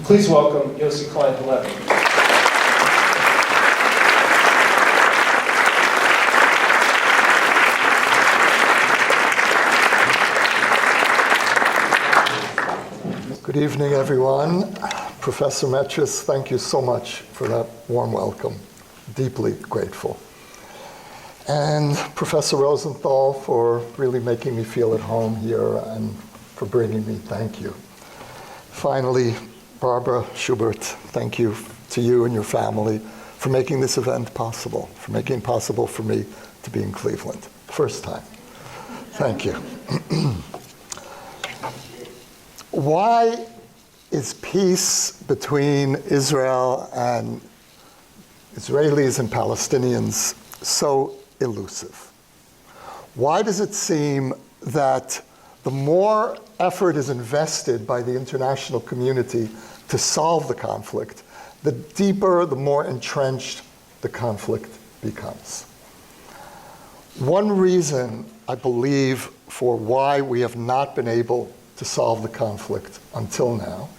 Please welcome Yossi, Klein, Halevi. Good evening, everyone. Professor Metris, thank you so much for that warm welcome. Deeply grateful. And Professor Rosenthal for really making me feel at home here and for bringing me, thank you. Finally, Barbara Schubert, thank you to you and your family for making this event possible, for making it possible for me to be in Cleveland. First time. Thank you. Why is peace between Israel and Israelis and Palestinians so elusive? Why does it seem that the more effort is invested by the international community to solve the conflict, the deeper, the more entrenched the conflict becomes? One reason, I believe, for why we have not been able to solve the conflict until now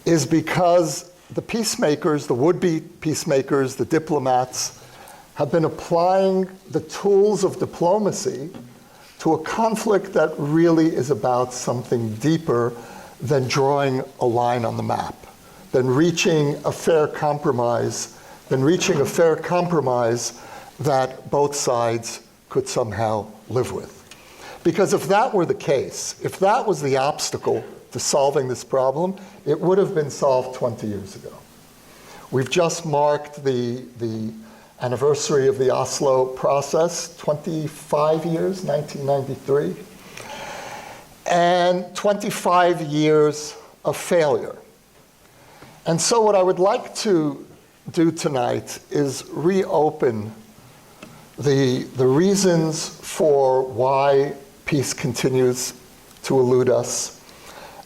is because the peacemakers, the would-be peacemakers, the diplomats, have been applying the tools of diplomacy to a conflict that really is about something deeper than drawing a line on the map, than reaching a fair compromise, that both sides could somehow live with. Because if that were the case, if that was the obstacle to solving this problem, it would have been solved 20 years ago. We've just marked the anniversary of the Oslo process, 25 years, 1993, and 25 years of failure. And so what I would like to do tonight is reopen the reasons for why peace continues to elude us,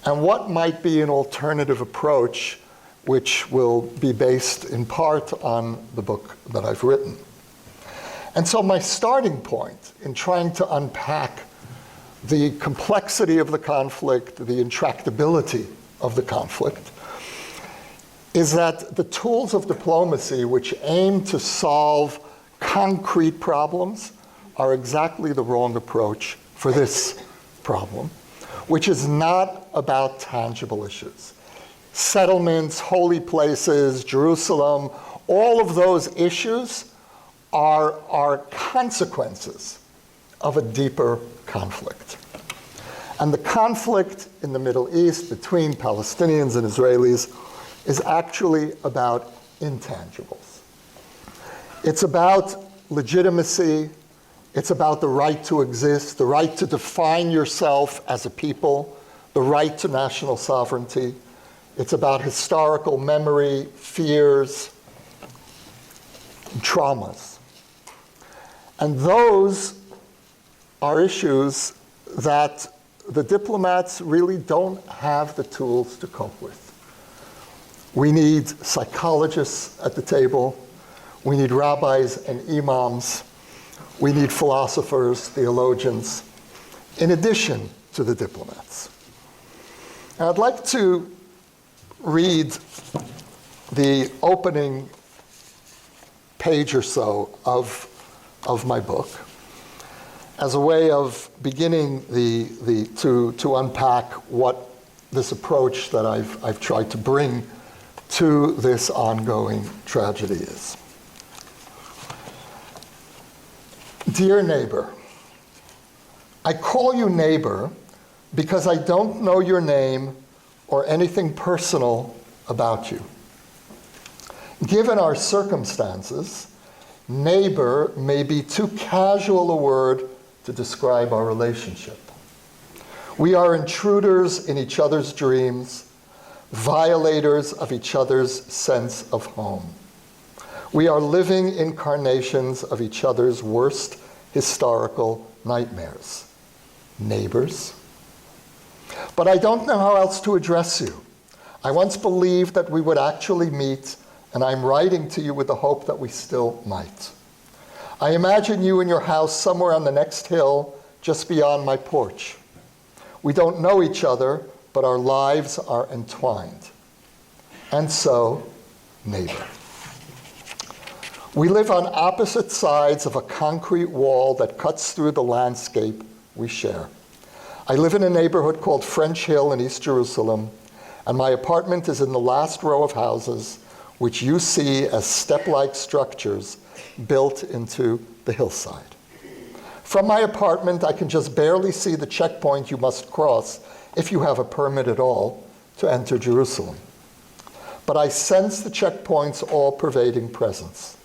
and what might be an alternative approach which will be based in part on the book that I've written. And so my starting point in trying to unpack the complexity of the conflict, the intractability of the conflict, is that the tools of diplomacy which aim to solve concrete problems are exactly the wrong approach for this problem, which is not about tangible issues. Settlements, holy places, Jerusalem, all of those issues are consequences of a deeper conflict. And the conflict in the Middle East between Palestinians and Israelis is actually about intangibles. It's about legitimacy. It's about the right to exist, the right to define yourself as a people, the right to national sovereignty. It's about historical memory, fears, and traumas. And those are issues that the diplomats really don't have the tools to cope with. We need psychologists at the table. We need rabbis and imams. We need philosophers, theologians, in addition to the diplomats. And I'd like to read the opening page or so of my book as a way of beginning to unpack what this approach that I've tried to bring to this ongoing tragedy is. Dear neighbor, I call you neighbor because I don't know your name or anything personal about you. Given our circumstances, neighbor may be too casual a word to describe our relationship. We are intruders in each other's dreams, violators of each other's sense of home. We are living incarnations of each other's worst historical nightmares. Neighbors. But I don't know how else to address you. I once believed that we would actually meet, and I'm writing to you with the hope that we still might. I imagine you in your house somewhere on the next hill, just beyond my porch. We don't know each other, but our lives are entwined. and so neighbor. We live on opposite sides of a concrete wall that cuts through the landscape we share. I live in a neighborhood called French Hill in East Jerusalem, and my apartment is in the last row of houses, which you see as step-like structures built into the hillside. From my apartment, I can just barely see the checkpoint you must cross, if you have a permit at all, to enter Jerusalem. But I sense the checkpoint's all-pervading presence.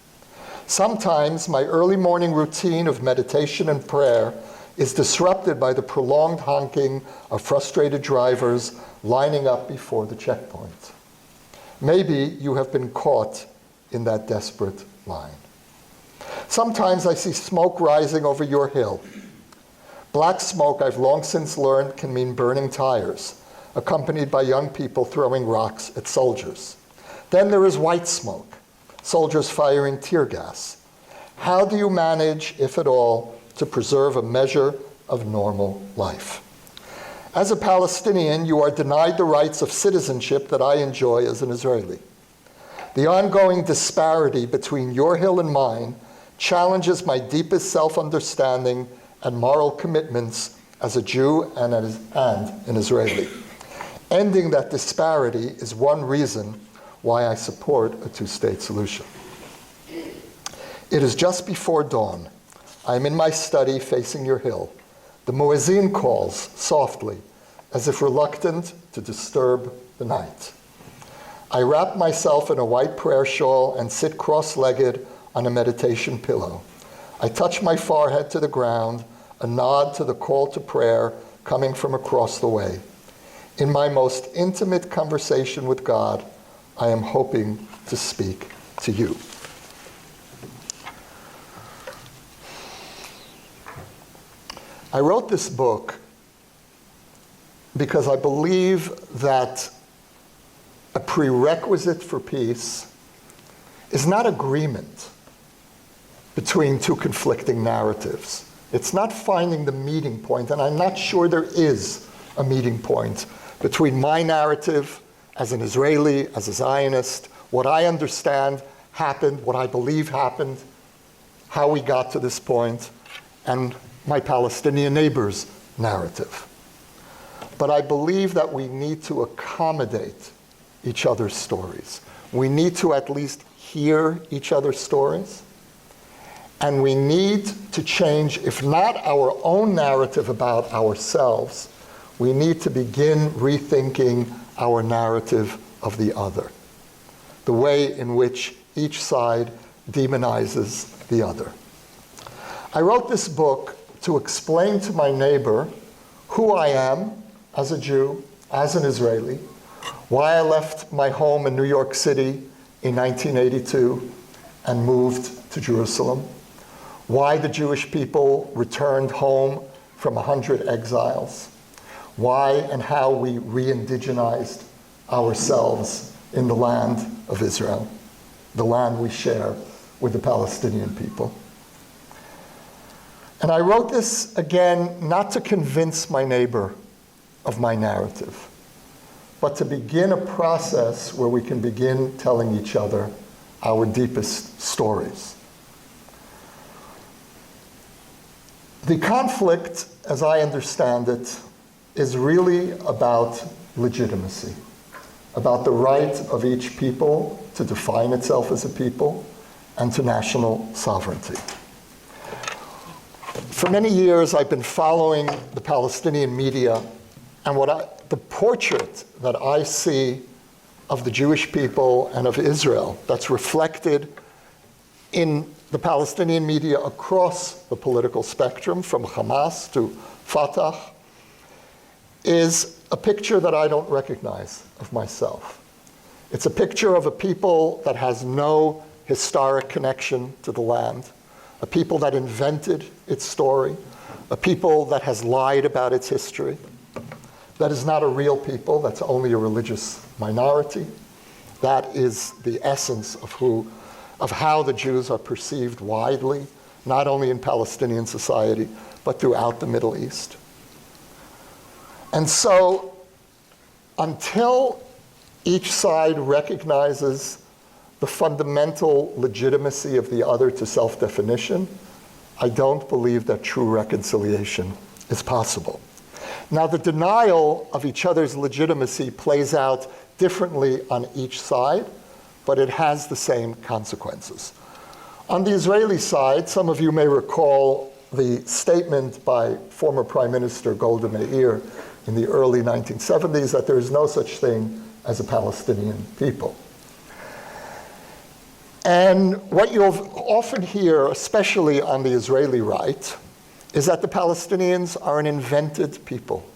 Sometimes my early morning routine of meditation and prayer is disrupted by the prolonged honking of frustrated drivers lining up before the checkpoint. Maybe you have been caught in that desperate line. Sometimes I see smoke rising over your hill. Black smoke, I've long since learned, can mean burning tires, accompanied by young people throwing rocks at soldiers. Then there is white smoke, soldiers firing tear gas. How do you manage, if at all, to preserve a measure of normal life? As a Palestinian, you are denied the rights of citizenship that I enjoy as an Israeli. The ongoing disparity between your hill and mine challenges my deepest self-understanding and moral commitments as a Jew and an Israeli. Ending that disparity is one reason why I support a two-state solution. It is just before dawn. I am in my study facing your hill. The muezzin calls softly, as if reluctant to disturb the night. I wrap myself in a white prayer shawl and sit cross-legged on a meditation pillow. I touch my forehead to the ground, a nod to the call to prayer coming from across the way. In my most intimate conversation with God, I am hoping to speak to you. I wrote this book because I believe that a prerequisite for peace is not agreement between two conflicting narratives. It's not finding the meeting point, and I'm not sure there is a meeting point between my narrative as an Israeli, as a Zionist, what I understand happened, what I believe happened, how we got to this point, and my Palestinian neighbor's narrative. But I believe that we need to accommodate each other's stories. We need to at least hear each other's stories. And we need to change, if not our own narrative about ourselves, we need to begin rethinking our narrative of the other, the way in which each side demonizes the other. I wrote this book to explain to my neighbor who I am as a Jew, as an Israeli, why I left my home in New York City in 1982 and moved to Jerusalem, why the Jewish people returned home from 100 exiles, why and how we re-indigenized ourselves in the land of Israel, the land we share with the Palestinian people. And I wrote this, again, not to convince my neighbor of my narrative, but to begin a process where we can begin telling each other our deepest stories. The conflict, as I understand it, is really about legitimacy, about the right of each people to define itself as a people and to national sovereignty. For many years, I've been following the Palestinian media, and the portrait that I see of the Jewish people and of Israel that's reflected in the Palestinian media across the political spectrum, from Hamas to Fatah, is a picture that I don't recognize of myself. It's a picture of a people that has no historic connection to the land, a people that invented its story, a people that has lied about its history, that is not a real people, that's only a religious minority. That is the essence of how the Jews are perceived widely, not only in Palestinian society, but throughout the Middle East. And so, until Each side recognizes the fundamental legitimacy of the other to self-definition. I don't believe that true reconciliation is possible. Now, the denial of each other's legitimacy plays out differently on each side, but it has the same consequences. On the Israeli side, some of you may recall the statement by former Prime Minister Golda Meir in the early 1970s that there is no such thing as a Palestinian people. And what you'll often hear, especially on the Israeli right, is that the Palestinians are an invented people,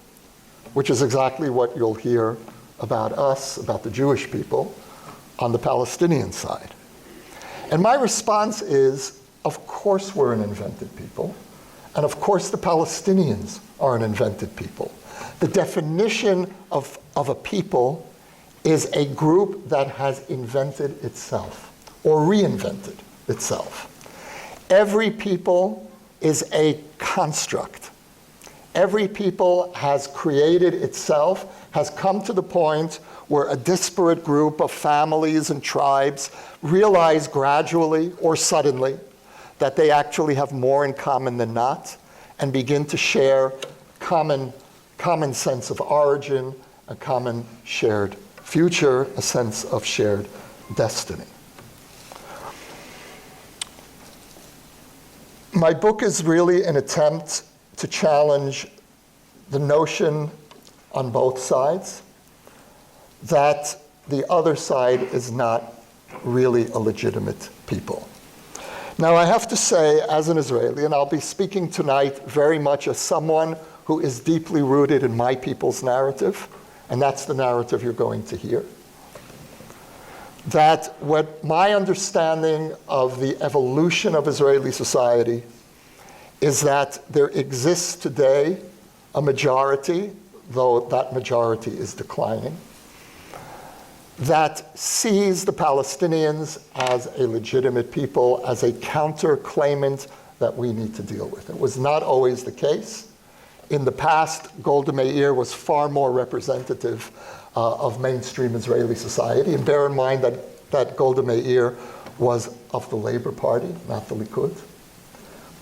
which is exactly what you'll hear about us, about the Jewish people, on the Palestinian side. And my response is, of course we're an invented people, and of course the Palestinians are an invented people. The definition of a people is a group that has invented itself, or reinvented itself. Every people is a construct. Every people has created itself, has come to the point where a disparate group of families and tribes realize gradually or suddenly that they actually have more in common than not, and begin to share common sense of origin, a common shared future, a sense of shared destiny. My book is really an attempt to challenge the notion on both sides that the other side is not really a legitimate people. Now, I have to say, as an Israeli, and I'll be speaking tonight very much as someone who is deeply rooted in my people's narrative, and that's the narrative you're going to hear, that what my understanding of the evolution of Israeli society is that there exists today a majority, though that majority is declining, that sees the Palestinians as a legitimate people, as a counter-claimant that we need to deal with. It was not always the case. In the past, Golda Meir was far more representative of mainstream Israeli society. And bear in mind that Golda Meir was of the Labor Party, not the Likud.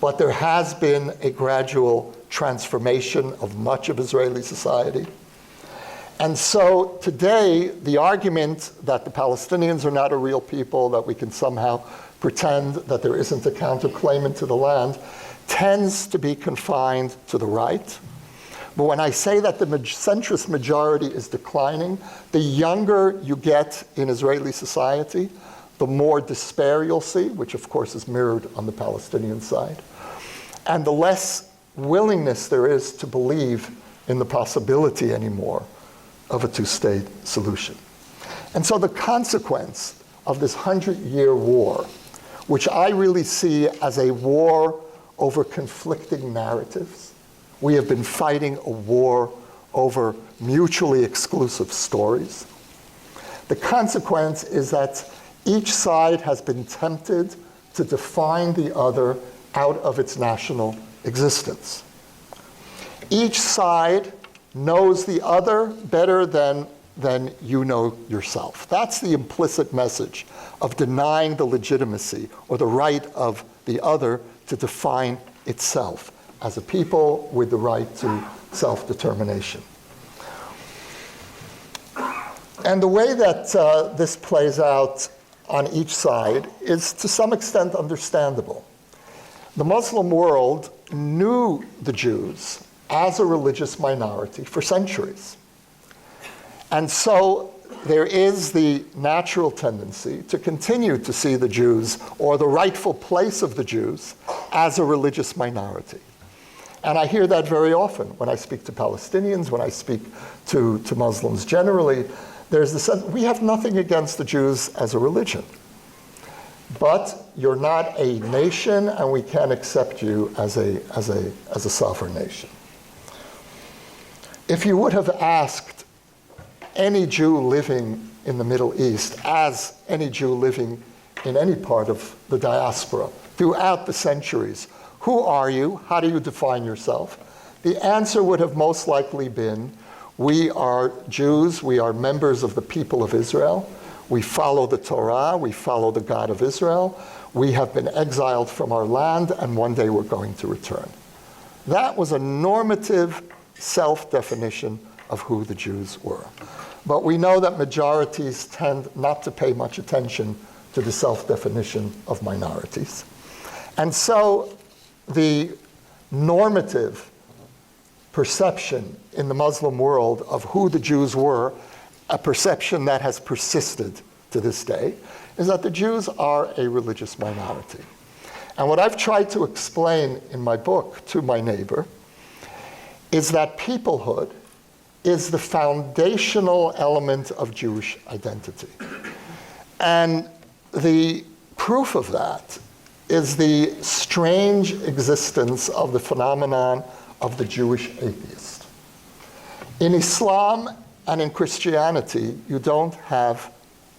But there has been a gradual transformation of much of Israeli society. And so today, the argument that the Palestinians are not a real people, that we can somehow pretend that there isn't a counterclaimant to the land, tends to be confined to the right. But when I say that the centrist majority is declining, the younger you get in Israeli society, the more despair you'll see, which of course is mirrored on the Palestinian side, and the less willingness there is to believe in the possibility anymore of a two-state solution. And so the consequence of this 100-year war, which I really see as a war over conflicting narratives. We have been fighting a war over mutually exclusive stories. The consequence is that each side has been tempted to define the other out of its national existence. Each side knows the other better than you know yourself. That's the implicit message of denying the legitimacy or the right of the other to define itself as a people with the right to self-determination. And the way that this plays out on each side is to some extent understandable. The Muslim world knew the Jews as a religious minority for centuries. And so there is the natural tendency to continue to see the Jews, or the rightful place of the Jews, as a religious minority. And I hear that very often when I speak to Palestinians, when I speak to Muslims generally. There's the sense, we have nothing against the Jews as a religion, but you're not a nation, and we can't accept you as a sovereign nation. If you would have asked any Jew living in the Middle East, as any Jew living in any part of the diaspora throughout the centuries, who are you? How do you define yourself? The answer would have most likely been, We are Jews, we are members of the people of Israel. We follow the Torah, we follow the God of Israel. We have been exiled from our land, and one day we're going to return. That was a normative self-definition of who the Jews were. But we know that majorities tend not to pay much attention to the self-definition of minorities. And so the normative perception in the Muslim world of who the Jews were, a perception that has persisted to this day, is that the Jews are a religious minority. And what I've tried to explain in my book to my neighbor is that peoplehood is the foundational element of Jewish identity. And the proof of that is the strange existence of the phenomenon of the Jewish atheist. In Islam and in Christianity, you don't have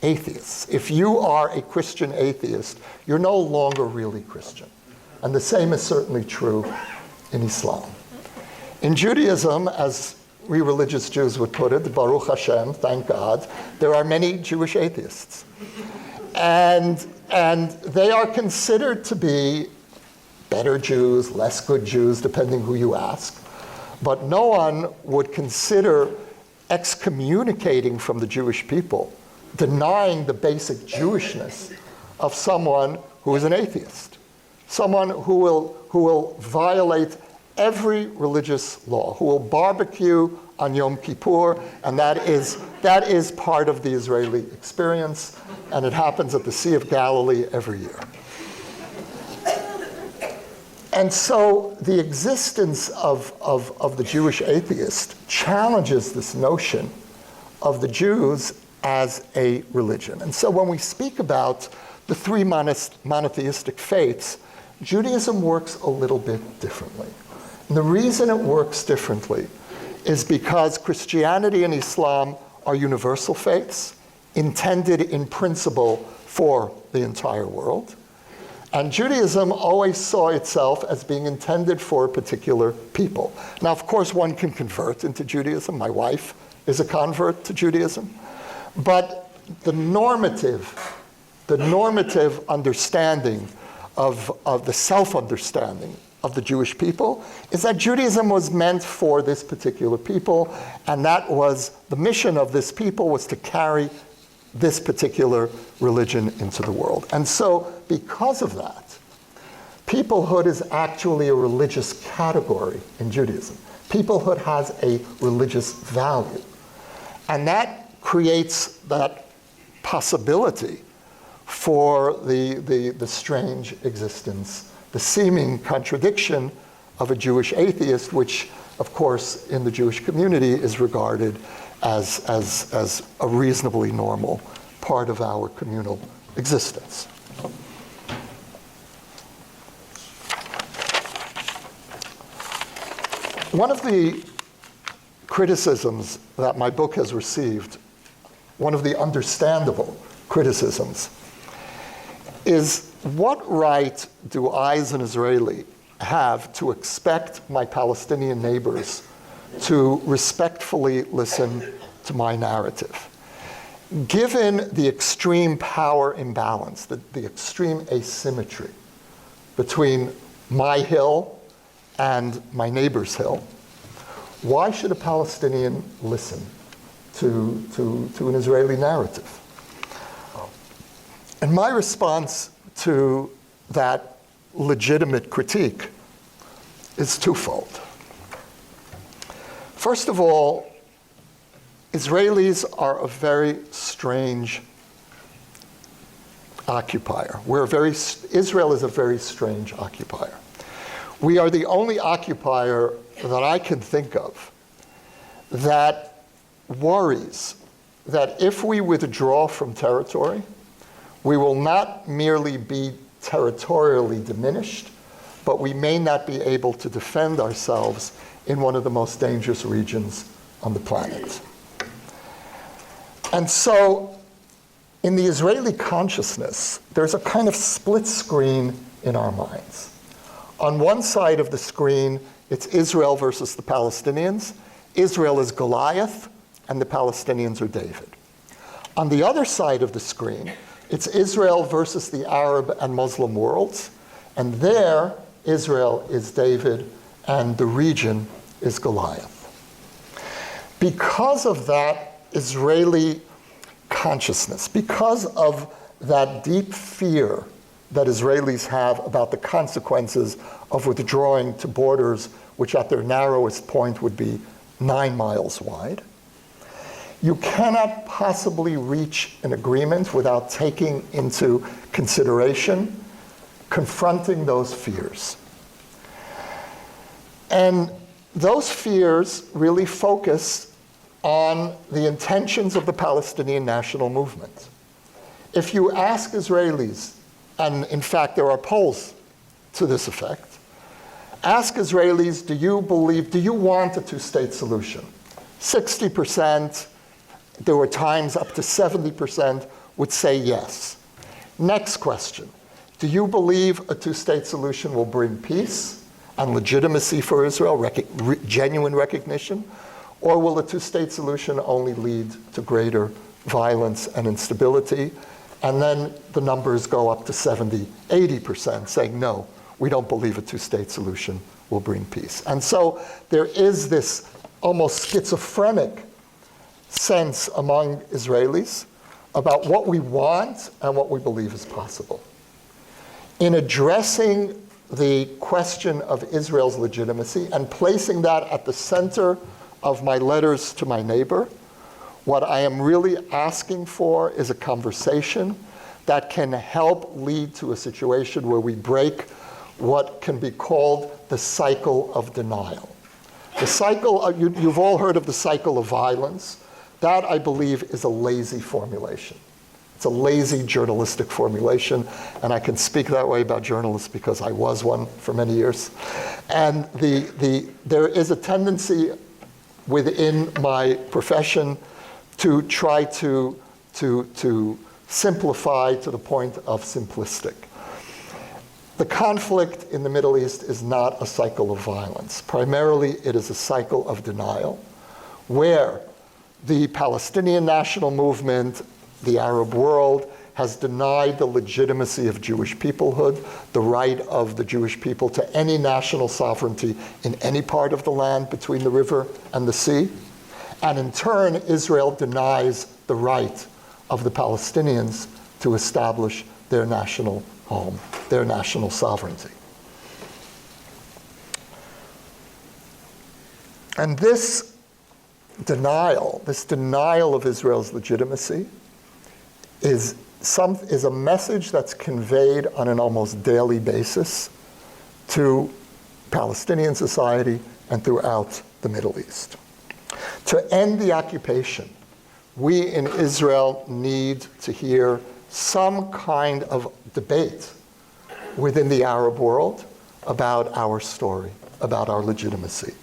atheists. If you are a Christian atheist, you're no longer really Christian. And the same is certainly true in Islam. In Judaism, as we religious Jews would put it, Baruch Hashem, thank God, there are many Jewish atheists. And they are considered to be better Jews, less good Jews, depending who you ask. But no one would consider excommunicating from the Jewish people, denying the basic Jewishness of someone who is an atheist, someone who will violate every religious law, who will barbecue on Yom Kippur, and that is part of the Israeli experience, and it happens at the Sea of Galilee every year. And so the existence of the Jewish atheist challenges this notion of the Jews as a religion. And so when we speak about the three monotheistic faiths, Judaism works a little bit differently. And the reason it works differently is because Christianity and Islam are universal faiths, intended in principle for the entire world. And Judaism always saw itself as being intended for a particular people. Now, of course, one can convert into Judaism. My wife is a convert to Judaism. But the normative understanding of the self-understanding of the Jewish people is that Judaism was meant for this particular people, and that was the mission of this people was to carry this particular religion into the world. And so, because of that, peoplehood is actually a religious category in Judaism. Peoplehood has a religious value. And that creates that possibility for the strange existence, the seeming contradiction of a Jewish atheist, which, of course, in the Jewish community is regarded as a reasonably normal part of our communal existence. One of the criticisms that my book has received, one of the understandable criticisms, is what right do I as an Israeli have to expect my Palestinian neighbors to respectfully listen to my narrative? Given the extreme power imbalance, the extreme asymmetry between my hill and my neighbor's hill, why should a Palestinian listen to an Israeli narrative? And my response to that legitimate critique is twofold. First of all, Israelis are a very strange occupier. Israel is a very strange occupier. We are the only occupier that I can think of that worries that if we withdraw from territory, we will not merely be territorially diminished, but we may not be able to defend ourselves in one of the most dangerous regions on the planet. And so, in the Israeli consciousness, there's a kind of split screen in our minds. On one side of the screen, it's Israel versus the Palestinians. Israel is Goliath, and the Palestinians are David. On the other side of the screen, it's Israel versus the Arab and Muslim worlds, and there, Israel is David, and the region is Goliath. Because of that Israeli consciousness, because of that deep fear that Israelis have about the consequences of withdrawing to borders which at their narrowest point would be 9 miles wide, you cannot possibly reach an agreement without taking into consideration confronting those fears. And those fears really focus on the intentions of the Palestinian national movement. If you ask Israelis, and in fact there are polls to this effect, ask Israelis, do you want a two-state solution? 60%, there were times up to 70% would say yes. Next question, do you believe a two-state solution will bring peace and legitimacy for Israel, genuine recognition? Or will a two-state solution only lead to greater violence and instability? And then the numbers go up to 70, 80% saying, no, we don't believe a two-state solution will bring peace. And so there is this almost schizophrenic sense among Israelis about what we want and what we believe is possible. In addressing the question of Israel's legitimacy and placing that at the center of my letters to my neighbor, what I am really asking for is a conversation that can help lead to a situation where we break what can be called the cycle of denial. The cycle, you've all heard of the cycle of violence. That, I believe, is a lazy formulation. It's a lazy journalistic formulation, and I can speak that way about journalists because I was one for many years. And there is a tendency within my profession to try to simplify to the point of simplistic. The conflict in the Middle East is not a cycle of violence. Primarily, it is a cycle of denial, where the Palestinian national movement, the Arab world, has denied the legitimacy of Jewish peoplehood, the right of the Jewish people to any national sovereignty in any part of the land between the river and the sea. And in turn, Israel denies the right of the Palestinians to establish their national home, their national sovereignty. And this denial of Israel's legitimacy is a message that's conveyed on an almost daily basis to Palestinian society and throughout the Middle East. To end the occupation, we in Israel need to hear some kind of debate within the Arab world about our story, about our legitimacy.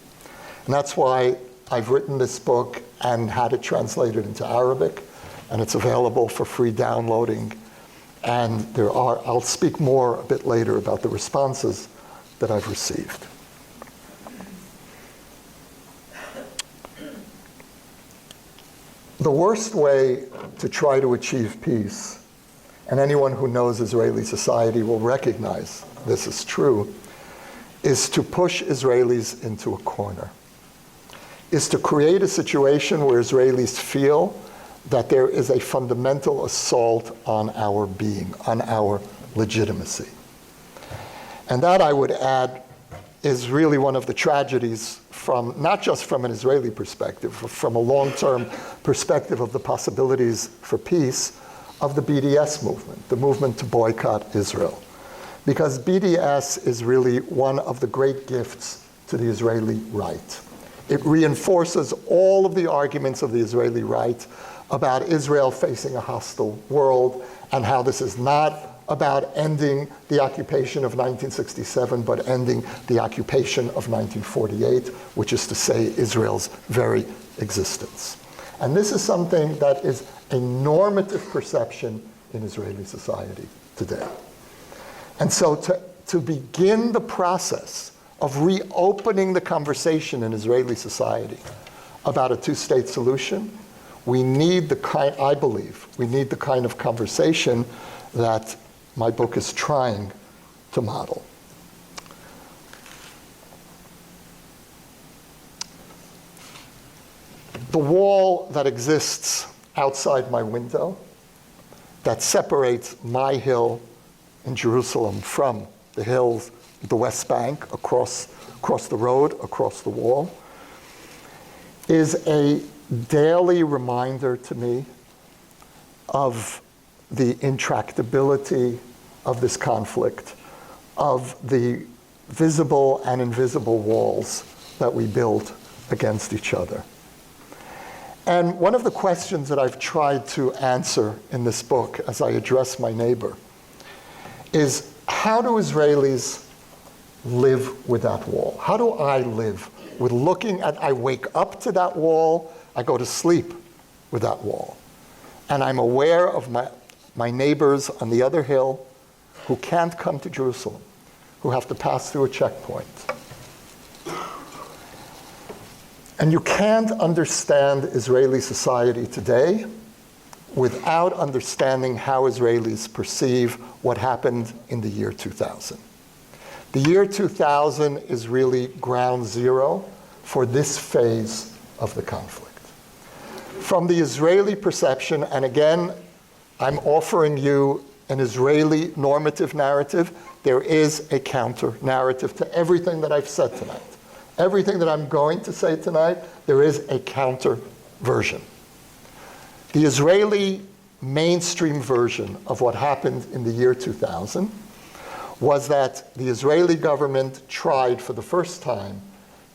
And that's why I've written this book and had it translated into Arabic, and it's available for free downloading. And I'll speak more a bit later about the responses that I've received. The worst way to try to achieve peace, and anyone who knows Israeli society will recognize this is true, is to push Israelis into a corner, is to create a situation where Israelis feel that there is a fundamental assault on our being, on our legitimacy. And that, I would add, is really one of the tragedies from, not just from an Israeli perspective, from a long-term perspective of the possibilities for peace of the BDS movement, the movement to boycott Israel. Because BDS is really one of the great gifts to the Israeli right. It reinforces all of the arguments of the Israeli right about Israel facing a hostile world and how this is not about ending the occupation of 1967, but ending the occupation of 1948, which is to say Israel's very existence. And this is something that is a normative perception in Israeli society today. And so to begin the process of reopening the conversation in Israeli society about a two-state solution, we need I believe, we need the kind of conversation that my book is trying to model. The wall that exists outside my window that separates my hill in Jerusalem from the hills, the West Bank, across the road, across the wall, is a daily reminder to me of the intractability of this conflict, of the visible and invisible walls that we build against each other. And one of the questions that I've tried to answer in this book as I address my neighbor is, how do Israelis live with that wall? How do I live with I wake up to that wall, I go to sleep with that wall. And I'm aware of my neighbors on the other hill who can't come to Jerusalem, who have to pass through a checkpoint. And you can't understand Israeli society today without understanding how Israelis perceive what happened in the year 2000. The year 2000 is really ground zero for this phase of the conflict. From the Israeli perception, and again, I'm offering you an Israeli normative narrative, there is a counter narrative to everything that I've said tonight. Everything that I'm going to say tonight, there is a counter version. The Israeli mainstream version of what happened in the year 2000 was that the Israeli government tried for the first time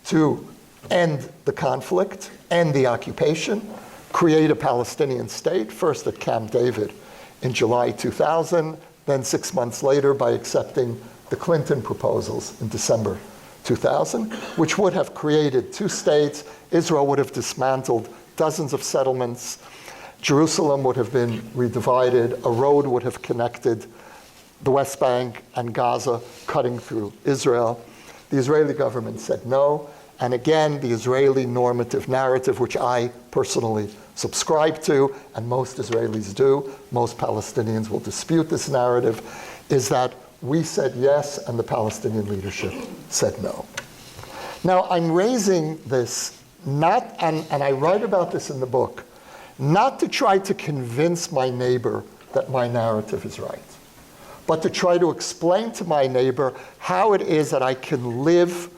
to end the conflict, end the occupation, create a Palestinian state, first at Camp David in July 2000, then 6 months later by accepting the Clinton proposals in December 2000, which would have created two states. Israel would have dismantled dozens of settlements. Jerusalem would have been redivided. A road would have connected the West Bank and Gaza, cutting through Israel. The Israeli government said no. And again, the Israeli normative narrative, which I personally subscribe to, and most Israelis do, most Palestinians will dispute this narrative, is that we said yes, and the Palestinian leadership said no. Now, I'm raising this not, and I write about this in the book, not to try to convince my neighbor that my narrative is right, but to try to explain to my neighbor how it is that I can live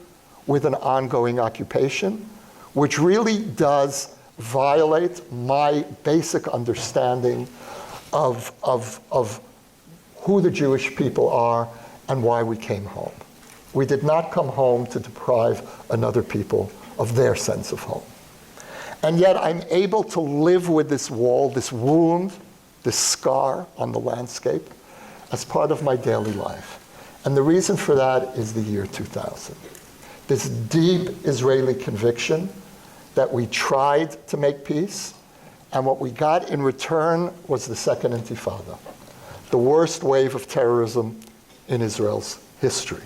with an ongoing occupation, which really does violate my basic understanding of who the Jewish people are and why we came home. We did not come home to deprive another people of their sense of home. And yet I'm able to live with this wall, this wound, this scar on the landscape as part of my daily life. And the reason for that is the year 2000. This deep Israeli conviction that we tried to make peace, and what we got in return was the Second Intifada, the worst wave of terrorism in Israel's history.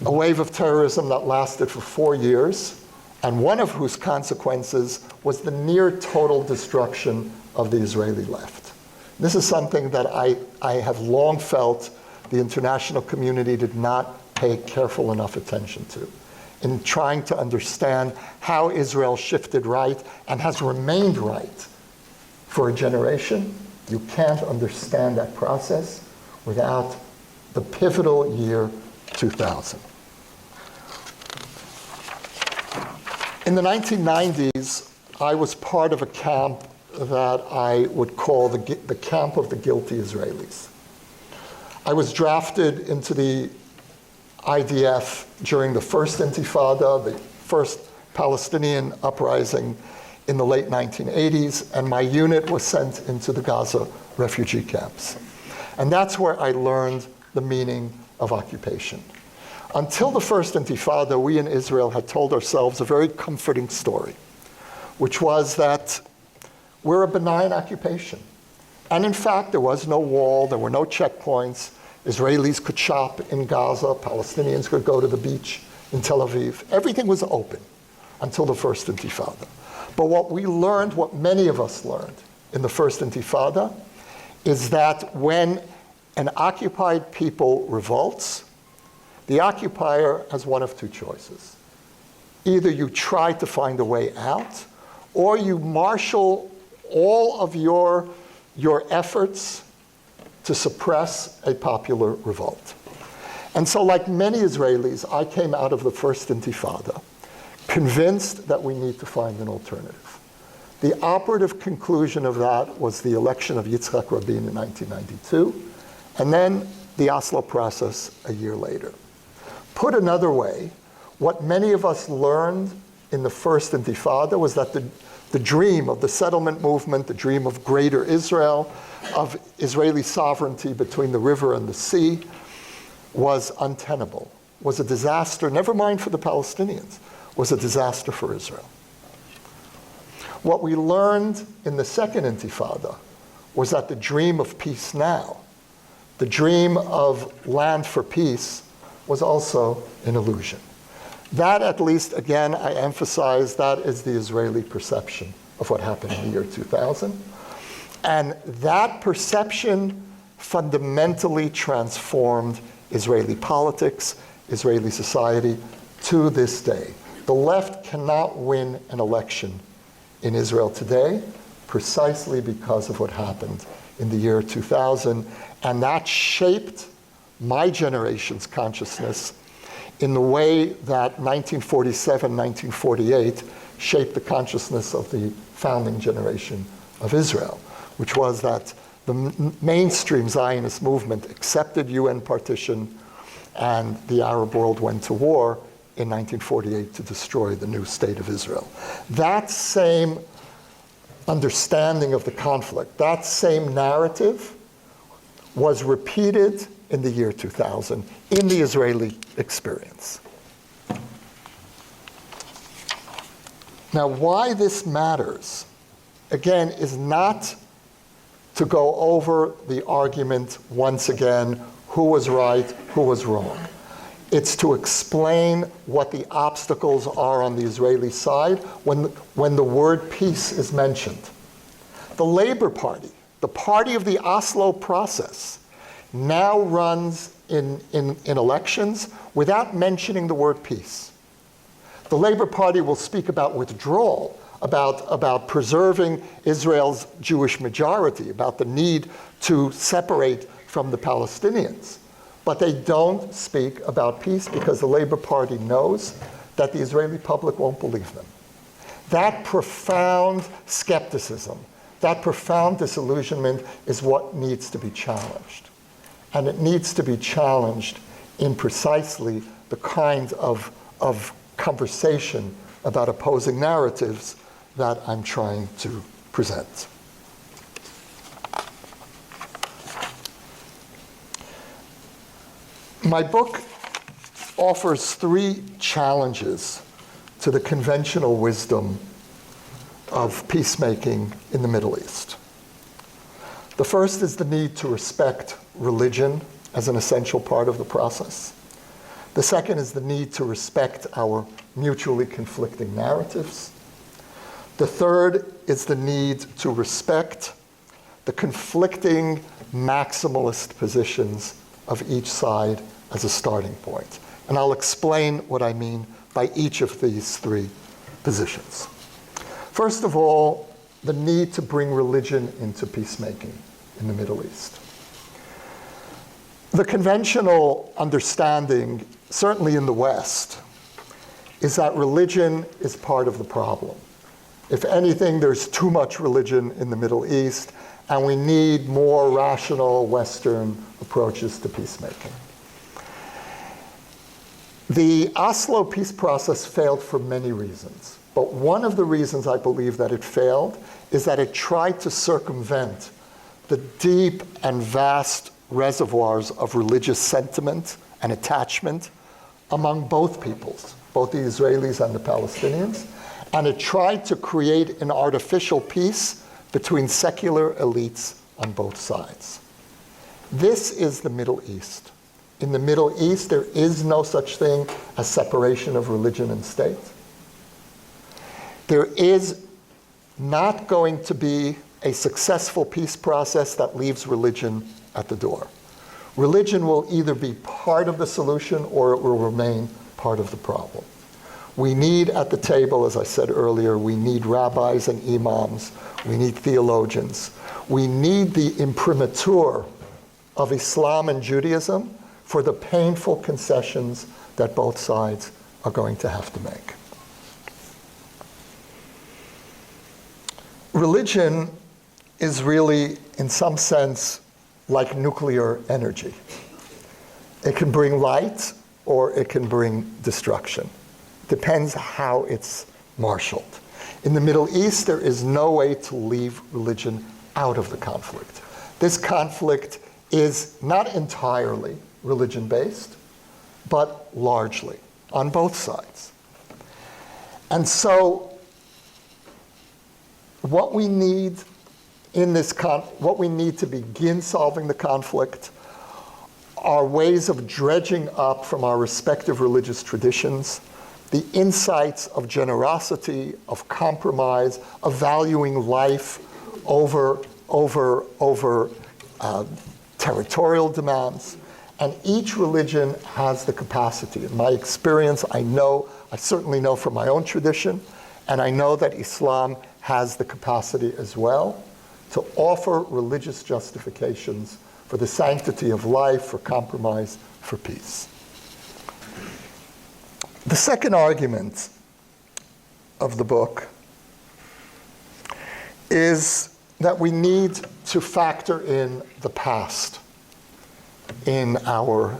A wave of terrorism that lasted for 4 years, and one of whose consequences was the near total destruction of the Israeli left. This is something that I have long felt the international community did not pay careful enough attention to in trying to understand how Israel shifted right and has remained right for a generation. You can't understand that process without the pivotal year 2000. In the 1990s, I was part of a camp that I would call the camp of the guilty Israelis. I was drafted into the IDF during the first Intifada, the first Palestinian uprising in the late 1980s, and my unit was sent into the Gaza refugee camps. And that's where I learned the meaning of occupation. Until the first Intifada, we in Israel had told ourselves a very comforting story, which was that we're a benign occupation. And in fact, there was no wall, there were no checkpoints. Israelis could shop in Gaza, Palestinians could go to the beach in Tel Aviv. Everything was open. until the First Intifada. But what we learned, what many of us learned in the First Intifada, is that when an occupied people revolts, the occupier has one of two choices. Either you try to find a way out, or you marshal all of your efforts to suppress a popular revolt. And so, like many Israelis, I came out of the First Intifada convinced that we need to find an alternative. The operative conclusion of that was the election of Yitzhak Rabin in 1992, and then the Oslo process a year later. Put another way, what many of us learned in the First Intifada was that the dream of the settlement movement, the dream of greater Israel, of Israeli sovereignty between the river and the sea, was untenable, was a disaster, never mind for the Palestinians, was a disaster for Israel. What we learned in the Second Intifada was that the dream of peace now, the dream of land for peace, was also an illusion. That, at least, again, I emphasize, that is the Israeli perception of what happened in the year 2000. And that perception fundamentally transformed Israeli politics, Israeli society, to this day. The left cannot win an election in Israel today precisely because of what happened in the year 2000. And that shaped my generation's consciousness in the way that 1947, 1948 shaped the consciousness of the founding generation of Israel, which was that the mainstream Zionist movement accepted UN partition, and the Arab world went to war in 1948 to destroy the new state of Israel. That same understanding of the conflict, that same narrative was repeated in the year 2000 in the Israeli experience. Now, why this matters, again, is not to go over the argument once again, who was right, who was wrong. It's to explain what the obstacles are on the Israeli side when the word peace is mentioned. The Labor Party, the party of the Oslo process, now runs in elections without mentioning the word peace. The Labor Party will speak about withdrawal, about preserving Israel's Jewish majority, about the need to separate from the Palestinians. But they don't speak about peace because the Labor Party knows that the Israeli public won't believe them. That profound skepticism, that profound disillusionment is what needs to be challenged. And it needs to be challenged in precisely the kind of conversation about opposing narratives that I'm trying to present. My book offers three challenges to the conventional wisdom of peacemaking in the Middle East. The first is the need to respect religion as an essential part of the process. The second is the need to respect our mutually conflicting narratives. The third is the need to respect the conflicting maximalist positions of each side as a starting point. And I'll explain what I mean by each of these three positions. First of all, the need to bring religion into peacemaking in the Middle East. The conventional understanding, certainly in the West, is that religion is part of the problem. If anything, there's too much religion in the Middle East, and we need more rational Western approaches to peacemaking. The Oslo peace process failed for many reasons, but one of the reasons I believe that it failed is that it tried to circumvent the deep and vast reservoirs of religious sentiment and attachment among both peoples, both the Israelis and the Palestinians, and it tried to create an artificial peace between secular elites on both sides. This is the Middle East. In the Middle East, there is no such thing as separation of religion and state. There is not going to be a successful peace process that leaves religion at the door. Religion will either be part of the solution or it will remain part of the problem. We need at the table, as I said earlier, we need rabbis and imams, we need theologians, we need the imprimatur of Islam and Judaism for the painful concessions that both sides are going to have to make. Religion is really, in some sense, like nuclear energy. It can bring light or it can bring destruction. Depends how it's marshaled. In the Middle East, there is no way to leave religion out of the conflict. This conflict is not entirely religion-based, but largely on both sides. And so what we need what we need to begin solving the conflict are ways of dredging up from our respective religious traditions the insights of generosity, of compromise, of valuing life over territorial demands. And each religion has the capacity. In my experience, I certainly know from my own tradition, and I know that Islam has the capacity as well to offer religious justifications for the sanctity of life, for compromise, for peace. The second argument of the book is that we need to factor in the past in our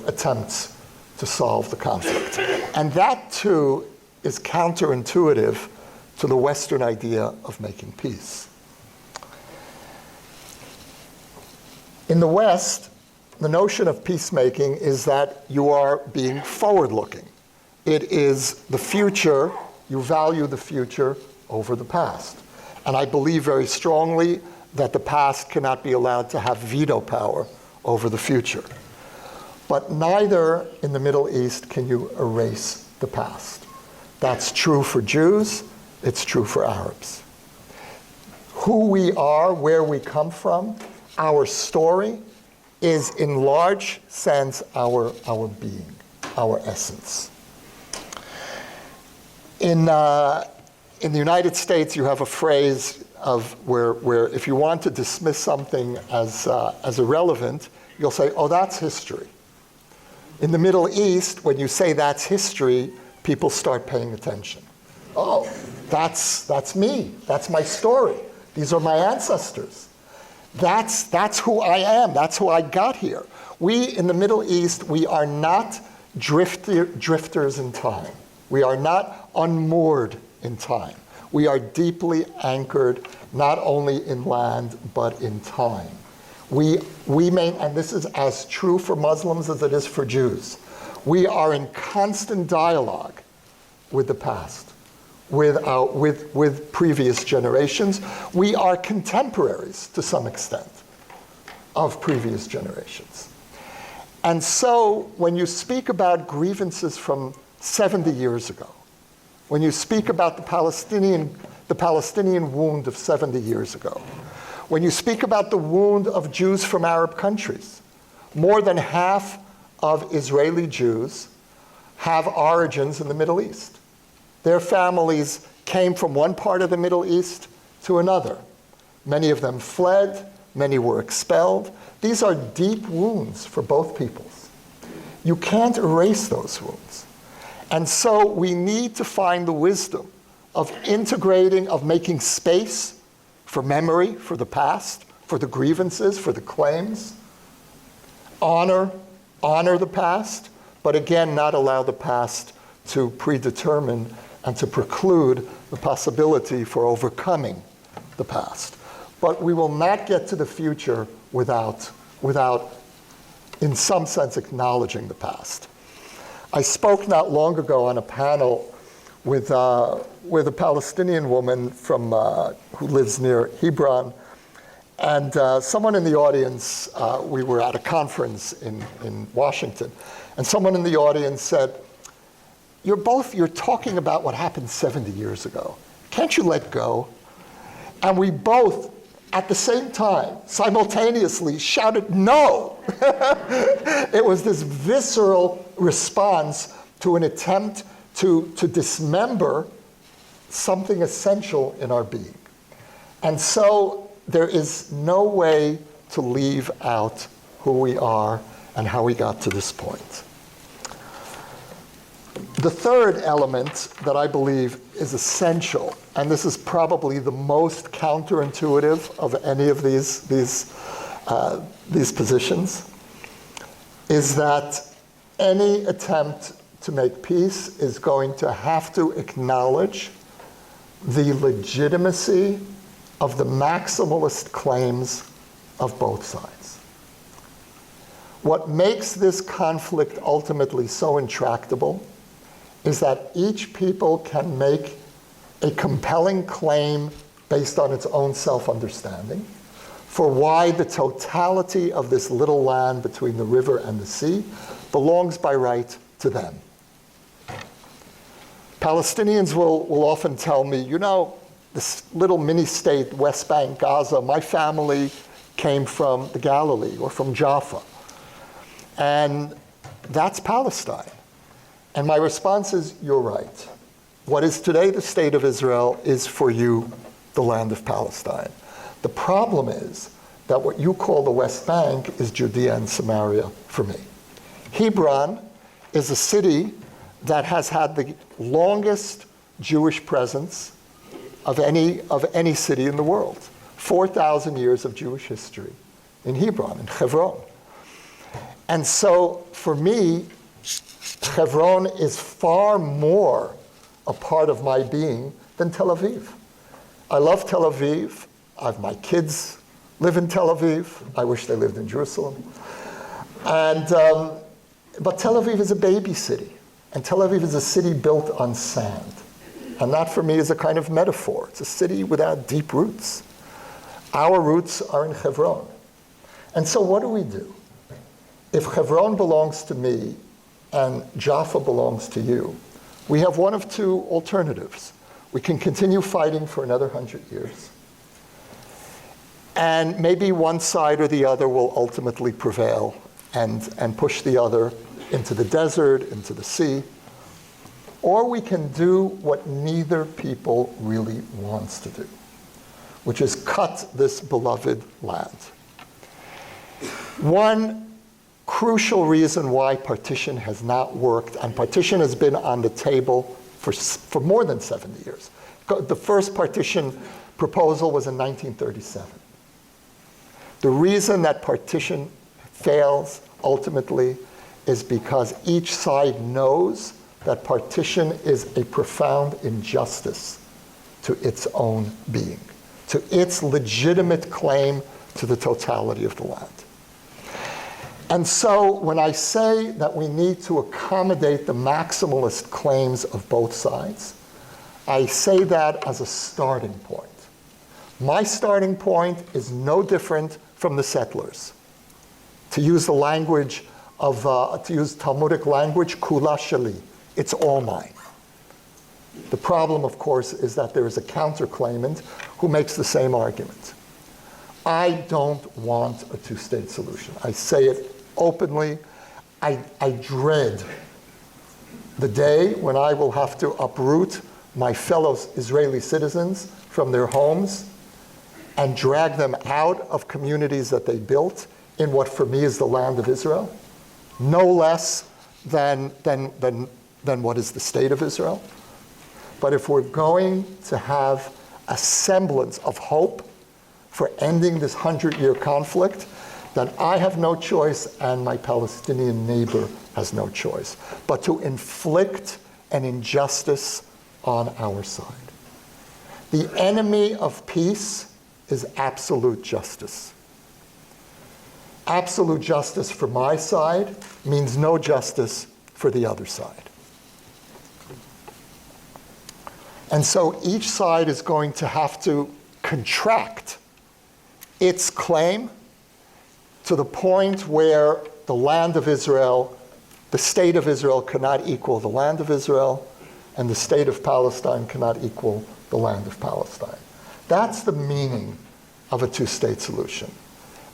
attempts to solve the conflict. And that, too, is counterintuitive to the Western idea of making peace. In the West, the notion of peacemaking is that you are being forward-looking. It is the future, you value the future over the past. And I believe very strongly that the past cannot be allowed to have veto power over the future. But neither in the Middle East can you erase the past. That's true for Jews, it's true for Arabs. Who we are, where we come from, our story is in large sense our being, our essence. In the United States, you have a phrase of where if you want to dismiss something as irrelevant, you'll say, oh, that's history. In the Middle East, when you say that's history, people start paying attention. Oh, that's me. That's my story. These are my ancestors. That's who I am. That's who I got here. We, in the Middle East, we are not drifters in time. We are not unmoored in time. We are deeply anchored, not only in land, but in time. And this is as true for Muslims as it is for Jews. We are in constant dialogue with the past, with previous generations. We are contemporaries, to some extent, of previous generations. And so when you speak about grievances from 70 years ago, when you speak about the Palestinian wound of 70 years ago, when you speak about the wound of Jews from Arab countries, more than half of Israeli Jews have origins in the Middle East. Their families came from one part of the Middle East to another. Many of them fled, many were expelled. These are deep wounds for both peoples. You can't erase those wounds. And so we need to find the wisdom of integrating, of making space for memory, for the past, for the grievances, for the claims. Honor the past, but again, not allow the past to predetermine and to preclude the possibility for overcoming the past. But we will not get to the future without, in some sense, acknowledging the past. I spoke not long ago on a panel with a Palestinian woman from who lives near Hebron, and someone in the audience, we were at a conference in Washington, and someone in the audience said, you're talking about what happened 70 years ago. Can't you let go? And we both, at the same time, simultaneously shouted, no! It was this visceral response to an attempt to dismember something essential in our being. And so there is no way to leave out who we are and how we got to this point. The third element that I believe is essential, and this is probably the most counterintuitive of any of these positions, is that any attempt to make peace is going to have to acknowledge the legitimacy of the maximalist claims of both sides. What makes this conflict ultimately so intractable is that each people can make a compelling claim based on its own self-understanding for why the totality of this little land between the river and the sea belongs by right to them. Palestinians will often tell me, you know, this little mini-state, West Bank, Gaza, my family came from the Galilee or from Jaffa. And that's Palestine. And my response is, you're right. What is today the state of Israel is for you the land of Palestine. The problem is that what you call the West Bank is Judea and Samaria for me. Hebron is a city that has had the longest Jewish presence of any city in the world. 4,000 years of Jewish history in Hebron, in Hebron. And so for me, Hebron is far more a part of my being than Tel Aviv. I love Tel Aviv. My kids live in Tel Aviv. I wish they lived in Jerusalem. And, but Tel Aviv is a baby city. And Tel Aviv is a city built on sand. And that for me is a kind of metaphor. It's a city without deep roots. Our roots are in Hebron. And so what do? If Hebron belongs to me and Jaffa belongs to you, we have one of two alternatives. We can continue fighting for another 100 years. And maybe one side or the other will ultimately prevail and push the other into the desert, into the sea. Or we can do what neither people really wants to do, which is cut this beloved land. One crucial reason why partition has not worked, and partition has been on the table for more than 70 years. The first partition proposal was in 1937. The reason that partition fails ultimately is because each side knows that partition is a profound injustice to its own being, to its legitimate claim to the totality of the land. And so when I say that we need to accommodate the maximalist claims of both sides, I say that as a starting point. My starting point is no different from the settlers. To use the language to use Talmudic language, kula sheli, it's all mine. The problem, of course, is that there is a counterclaimant who makes the same argument. I don't want a two-state solution. I say it openly. I dread the day when I will have to uproot my fellow Israeli citizens from their homes and drag them out of communities that they built in what for me is the land of Israel, no less than what is the state of Israel. But if we're going to have a semblance of hope for ending this 100-year conflict, then I have no choice and my Palestinian neighbor has no choice but to inflict an injustice on our side. The enemy of peace is absolute justice. Absolute justice for my side means no justice for the other side. And so each side is going to have to contract its claim to the point where the land of Israel the state of Israel cannot equal the land of Israel, and the state of Palestine cannot equal the land of Palestine. That's the meaning of a two-state solution.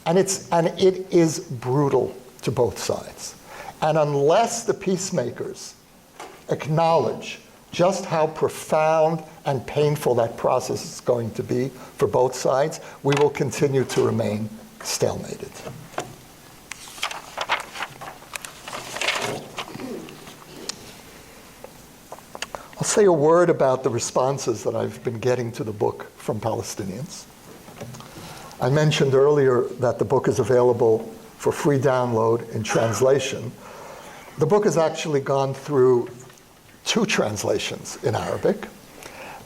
And it is brutal to both sides. And unless the peacemakers acknowledge just how profound and painful that process is going to be for both sides, we will continue to remain stalemated. I'll say a word about the responses that I've been getting to the book from Palestinians. I mentioned earlier that the book is available for free download in translation. The book has actually gone through 2 translations in Arabic.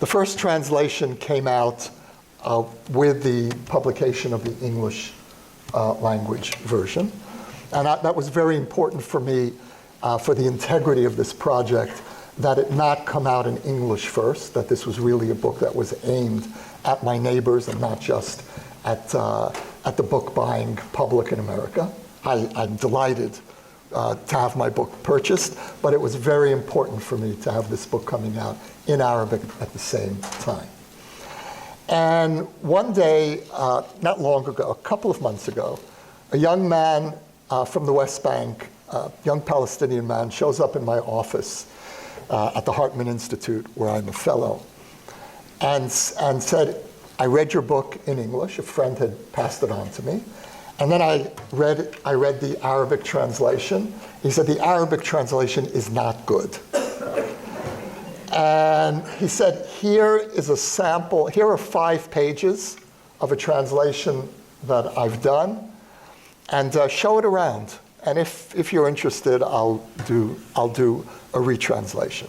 The first translation came out with the publication of the English language version. And that was very important for me for the integrity of this project, that it not come out in English first, that this was really a book that was aimed at my neighbors and not just at the book-buying public in America. I'm delighted to have my book purchased, but it was very important for me to have this book coming out in Arabic at the same time. And one day, not long ago, a couple of months ago, a young man from the West Bank, a young Palestinian man, shows up in my office at the Hartman Institute, where I'm a fellow, and said, I read your book in English. A friend had passed it on to me. And then I read the Arabic translation. He said, the Arabic translation is not good. And he said, here is a sample. Here are 5 pages of a translation that I've done, and show it around. And if you're interested, I'll do a retranslation.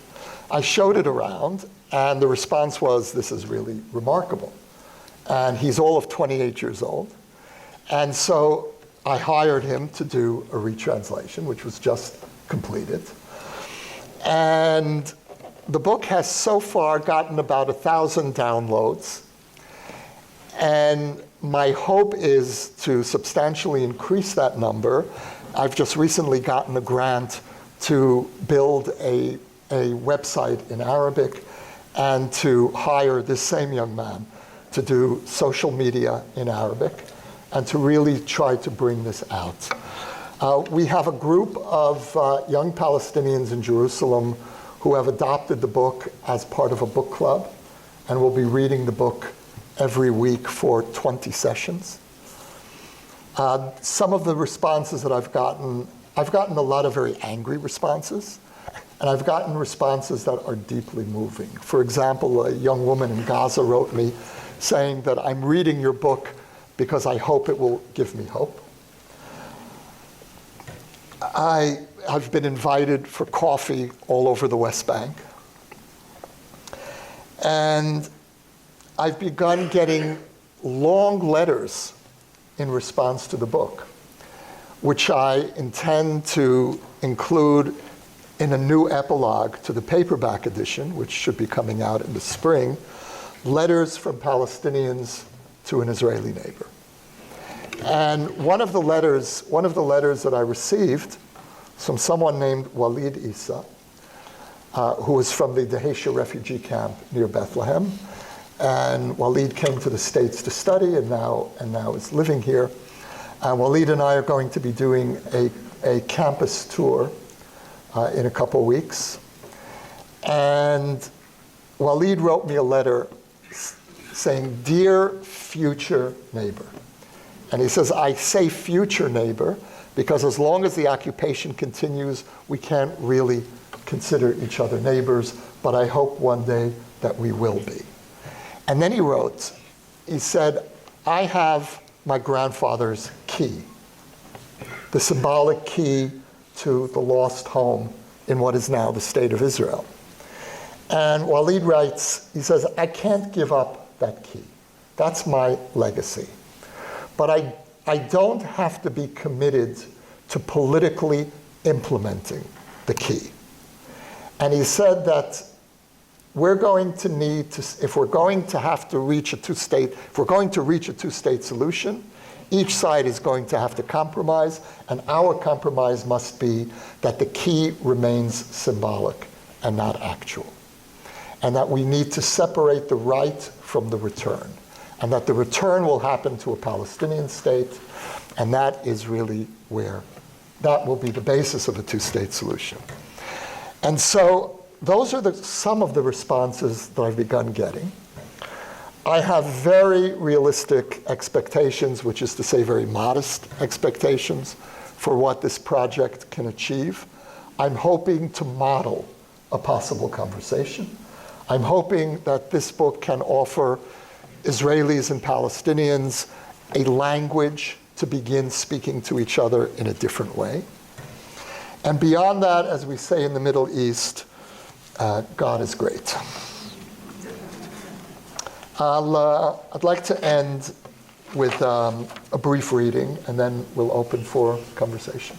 I showed it around, and the response was, this is really remarkable. And he's all of 28 years old. And so I hired him to do a retranslation, which was just completed. And the book has so far gotten about 1,000 downloads. And my hope is to substantially increase that number. I've just recently gotten a grant to build a website in Arabic and to hire this same young man to do social media in Arabic and to really try to bring this out. We have a group of young Palestinians in Jerusalem who have adopted the book as part of a book club and will be reading the book every week for 20 sessions. Some of the responses that I've gotten a lot of very angry responses, and I've gotten responses that are deeply moving. For example, a young woman in Gaza wrote me saying that I'm reading your book because I hope it will give me hope. I've been invited for coffee all over the West Bank. And I've begun getting long letters in response to the book, which I intend to include in a new epilogue to the paperback edition, which should be coming out in the spring, letters from Palestinians to an Israeli neighbor. And one of the letters that I received from someone named Walid Isa, who was from the Dheisheh refugee camp near Bethlehem. And Walid came to the States to study and now is living here. And Walid and I are going to be doing a campus tour in a couple weeks. And Walid wrote me a letter saying, "Dear future neighbor." And he says, I say future neighbor because as long as the occupation continues, we can't really consider each other neighbors, but I hope one day that we will be. And then he wrote, he said, I have my grandfather's key, the symbolic key to the lost home in what is now the state of Israel. And Walid writes, he says, I can't give up that key. That's my legacy. But I don't have to be committed to politically implementing the key. And he said that we're going to need to, if we're going to reach a two-state solution, Each side is going to have to compromise, and our compromise must be that the key remains symbolic and not actual. And that we need to separate the right from the return. And that the return will happen to a Palestinian state, and that is really where that will be the basis of a two-state solution. And so those are some of the responses that I've begun getting. I have very realistic expectations, which is to say very modest expectations for what this project can achieve. I'm hoping to model a possible conversation. I'm hoping that this book can offer Israelis and Palestinians a language to begin speaking to each other in a different way. And beyond that, as we say in the Middle East, God is great. I'd like to end with a brief reading, and then we'll open for conversation.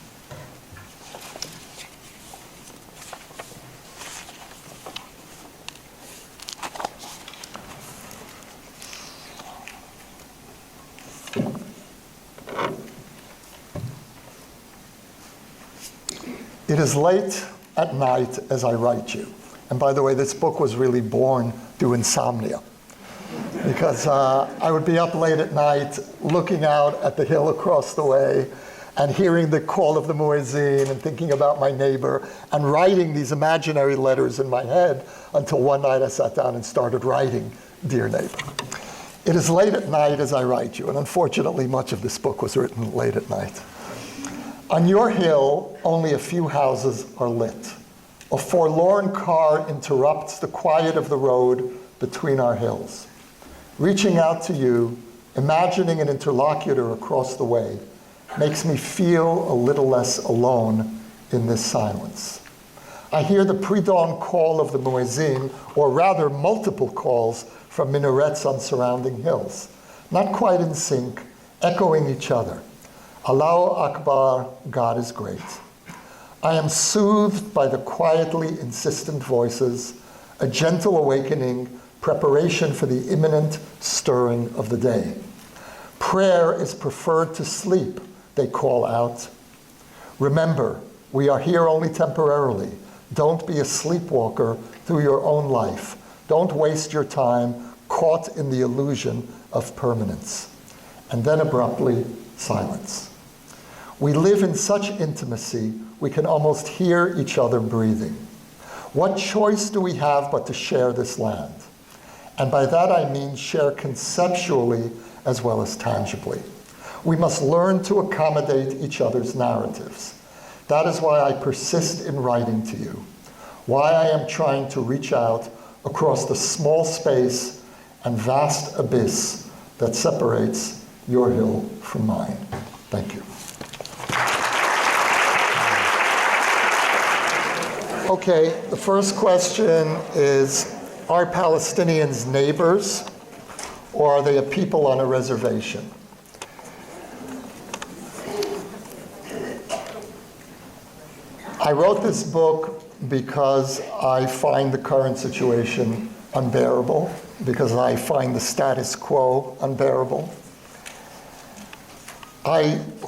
It is late at night as I write you. And by the way, this book was really born through insomnia. Because I would be up late at night looking out at the hill across the way and hearing the call of the muezzin and thinking about my neighbor and writing these imaginary letters in my head until one night I sat down and started writing, Dear Neighbor. It is late at night as I write you, and unfortunately much of this book was written late at night. On your hill, only a few houses are lit. A forlorn car interrupts the quiet of the road between our hills. Reaching out to you, imagining an interlocutor across the way, makes me feel a little less alone in this silence. I hear the pre-dawn call of the muezzin, or rather multiple calls from minarets on surrounding hills, not quite in sync, echoing each other. Allahu Akbar, God is great. I am soothed by the quietly insistent voices, a gentle awakening, preparation for the imminent stirring of the day. Prayer is preferred to sleep, they call out. Remember, we are here only temporarily. Don't be a sleepwalker through your own life. Don't waste your time caught in the illusion of permanence. And then abruptly, silence. We live in such intimacy, we can almost hear each other breathing. What choice do we have but to share this land? And by that I mean share conceptually as well as tangibly. We must learn to accommodate each other's narratives. That is why I persist in writing to you, why I am trying to reach out across the small space and vast abyss that separates your hill from mine. Thank you. Okay, the first question is, are Palestinians neighbors, or are they a people on a reservation? I wrote this book because I find the current situation unbearable, because I find the status quo unbearable.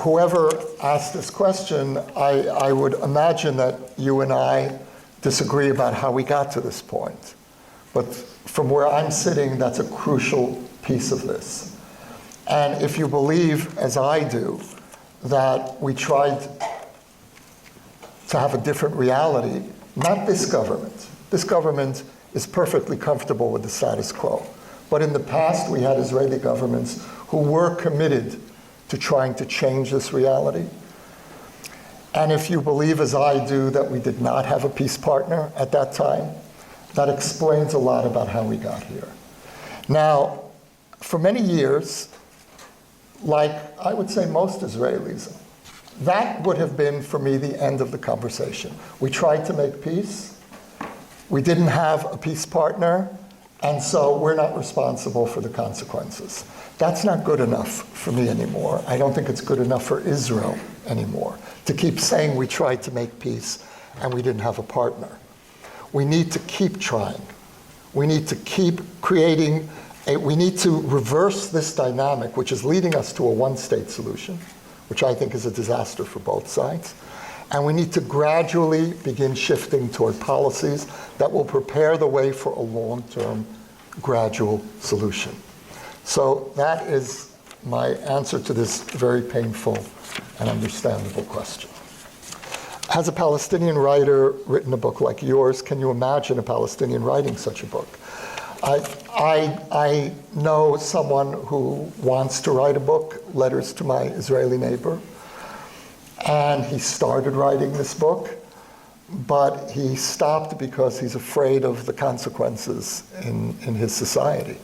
Whoever asked this question, I would imagine that you and I disagree about how we got to this point. But from where I'm sitting, that's a crucial piece of this. And if you believe, as I do, that we tried to have a different reality, not this government. This government is perfectly comfortable with the status quo. But in the past, we had Israeli governments who were committed to trying to change this reality. And if you believe, as I do, that we did not have a peace partner at that time, that explains a lot about how we got here. Now, for many years, like I would say most Israelis, that would have been, for me, the end of the conversation. We tried to make peace. We didn't have a peace partner, and so we're not responsible for the consequences. That's not good enough for me anymore. I don't think it's good enough for Israel anymore to keep saying we tried to make peace and we didn't have a partner. We need to keep trying. We need to keep creating we need to reverse this dynamic, which is leading us to a one-state solution, which I think is a disaster for both sides. And we need to gradually begin shifting toward policies that will prepare the way for a long-term, gradual solution. So that is my answer to this very painful and understandable question. Has a Palestinian writer written a book like yours? Can you imagine a Palestinian writing such a book? I know someone who wants to write a book, Letters to My Israeli Neighbor, and he started writing this book, but he stopped because he's afraid of the consequences in his society.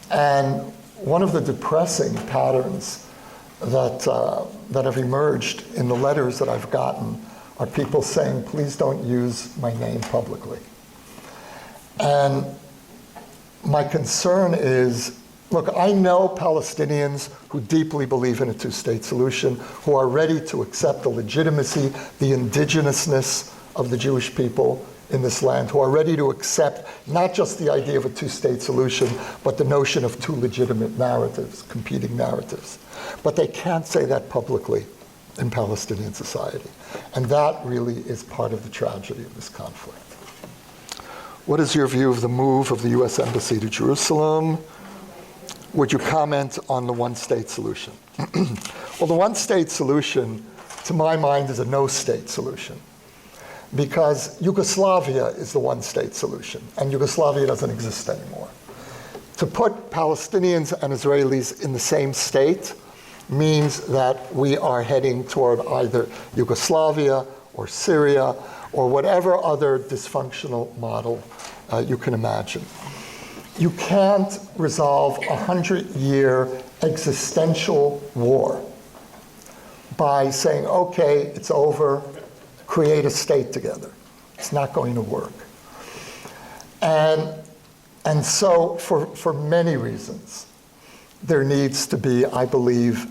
And one of the depressing patterns that have emerged in the letters that I've gotten are people saying, please don't use my name publicly. And my concern is, look, I know Palestinians who deeply believe in a two-state solution, who are ready to accept the legitimacy, the indigenousness of the Jewish people in this land, who are ready to accept not just the idea of a two-state solution, but the notion of two legitimate narratives, competing narratives. But they can't say that publicly in Palestinian society. And that really is part of the tragedy of this conflict. What is your view of the move of the U.S. Embassy to Jerusalem? Would you comment on the one-state solution? Well, the one-state solution, to my mind, is a no-state solution, because Yugoslavia is the one-state solution, and Yugoslavia doesn't exist anymore. To put Palestinians and Israelis in the same state means that we are heading toward either Yugoslavia or Syria or whatever other dysfunctional model you can imagine. You can't resolve a 100-year existential war by saying, okay, it's over, create a state together. It's not going to work. And so for many reasons, there needs to be, I believe,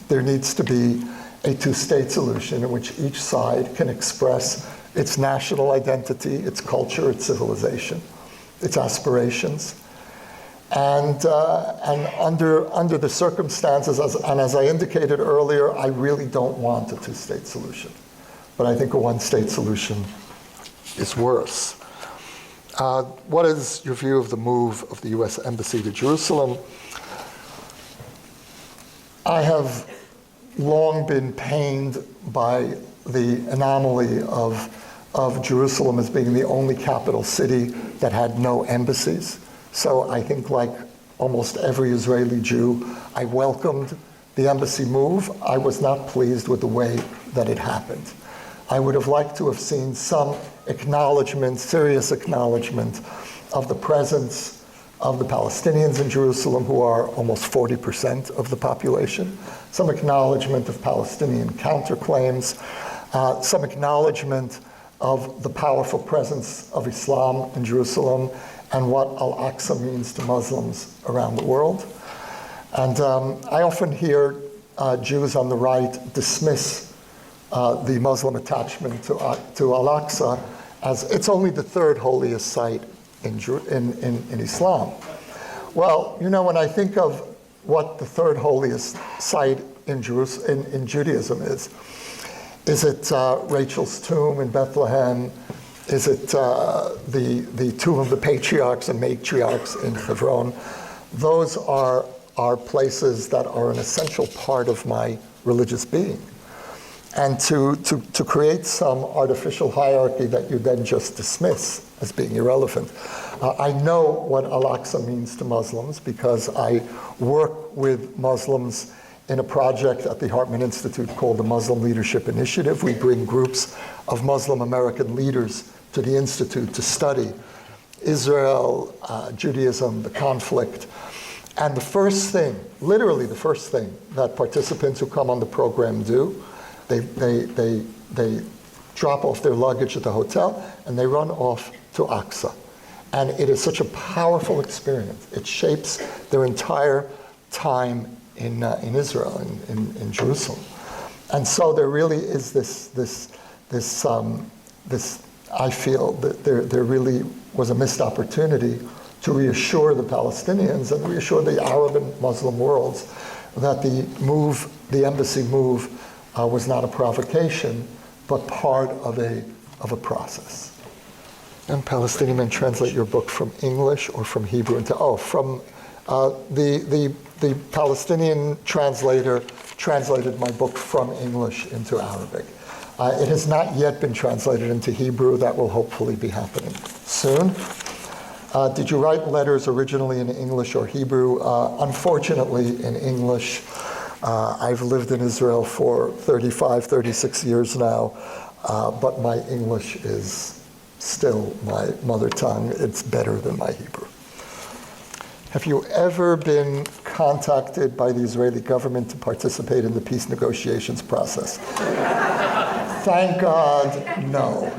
there needs to be a two-state solution in which each side can express its national identity, its culture, its civilization, its aspirations. And under the circumstances, and as I indicated earlier, I really don't want a two-state solution. But I think a one-state solution is worse. What is your view of the move of the U.S. Embassy to Jerusalem? I have long been pained by the anomaly of Jerusalem as being the only capital city that had no embassies. So I think, like almost every Israeli Jew, I welcomed the embassy move. I was not pleased with the way that it happened. I would have liked to have seen some acknowledgement, serious acknowledgement of the presence of the Palestinians in Jerusalem, who are almost 40% of the population, some acknowledgement of Palestinian counterclaims, some acknowledgement of the powerful presence of Islam in Jerusalem and what Al-Aqsa means to Muslims around the world. And I often hear Jews on the right dismiss the Muslim attachment to Al-Aqsa as it's only the third holiest site in Islam. Well, you know, when I think of what the third holiest site in Judaism is it Rachel's tomb in Bethlehem? Is it the tomb of the patriarchs and matriarchs in Hebron? Those are places that are an essential part of my religious being. And to create some artificial hierarchy that you then just dismiss as being irrelevant. I know what Al-Aqsa means to Muslims because I work with Muslims in a project at the Hartman Institute called the Muslim Leadership Initiative. We bring groups of Muslim American leaders to the Institute to study Israel, Judaism, the conflict. And the first thing, literally the first thing that participants who come on the program do, they drop off their luggage at the hotel and they run off to Aqsa. And it is such a powerful experience. It shapes their entire time in Israel, in Jerusalem. And so there really is this I feel that there really was a missed opportunity to reassure the Palestinians and reassure the Arab and Muslim worlds that the embassy move was not a provocation, but part of a process. And Palestinian men, translate your book from English or from Hebrew into, from the Palestinian translator translated my book from English into Arabic. It has not yet been translated into Hebrew. That will hopefully be happening soon. Did you write letters originally in English or Hebrew? Unfortunately, in English. I've lived in Israel for 35, 36 years now, but my English is still my mother tongue. It's better than my Hebrew. Have you ever been contacted by the Israeli government to participate in the peace negotiations process? Thank God, no.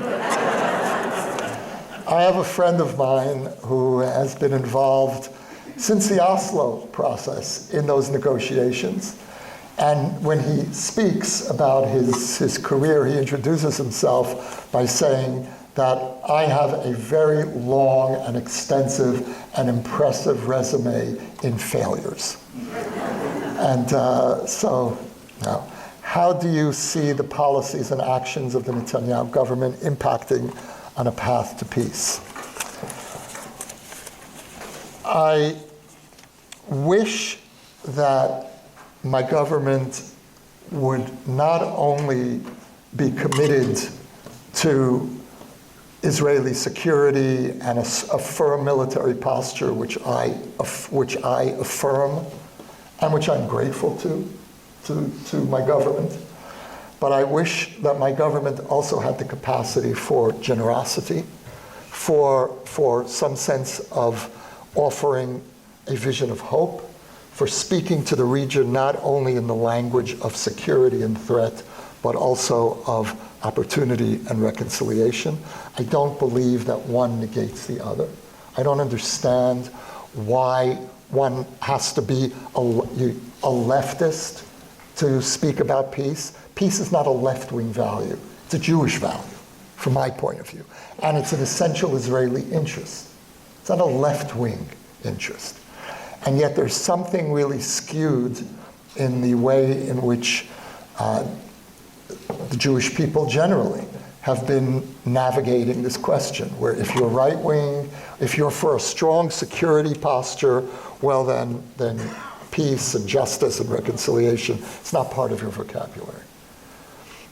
I have a friend of mine who has been involved since the Oslo process in those negotiations. And when he speaks about his career, he introduces himself by saying that I have a very long and extensive and impressive resume in failures. And now, how do you see the policies and actions of the Netanyahu government impacting on a path to peace? I wish that my government would not only be committed to Israeli security and a firm military posture, which I affirm and which I'm grateful to my government, but I wish that my government also had the capacity for generosity, for some sense of offering a vision of hope, for speaking to the region not only in the language of security and threat, but also of opportunity and reconciliation. I don't believe that one negates the other. I don't understand why one has to be a leftist to speak about peace. Peace is not a left-wing value. It's a Jewish value, from my point of view. And it's an essential Israeli interest. It's not a left-wing interest. And yet there's something really skewed in the way in which the Jewish people generally have been navigating this question, where if you're right-wing, if you're for a strong security posture, well then peace and justice and reconciliation, it's not part of your vocabulary.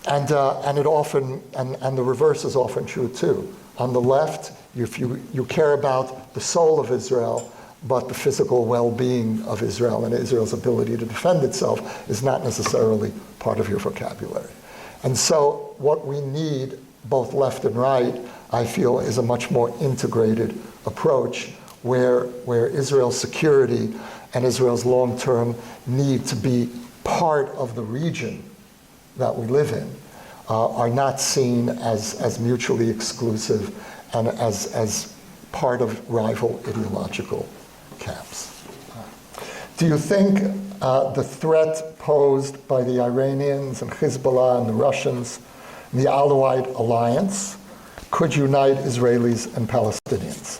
And it often, and the reverse is often true too. On the left, if you care about the soul of Israel, but the physical well-being of Israel and Israel's ability to defend itself is not necessarily part of your vocabulary. And so what we need, both left and right, I feel, is a much more integrated approach where Israel's security and Israel's long-term need to be part of the region that we live in are not seen as mutually exclusive and as part of rival ideological camps. Do you think the threat posed by the Iranians and Hezbollah and the Russians, and the Alawite alliance, could unite Israelis and Palestinians?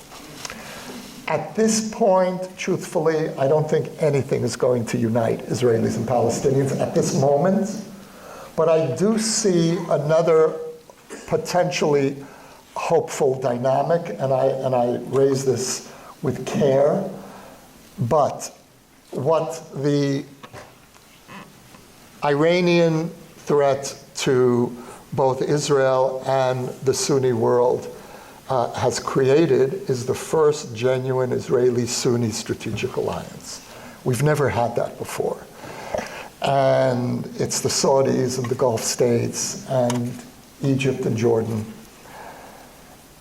At this point, truthfully, I don't think anything is going to unite Israelis and Palestinians at this moment, but I do see another potentially hopeful dynamic, and I raise this with care. But what the Iranian threat to both Israel and the Sunni world has created is the first genuine Israeli-Sunni strategic alliance. We've never had that before. And it's the Saudis and the Gulf states and Egypt and Jordan.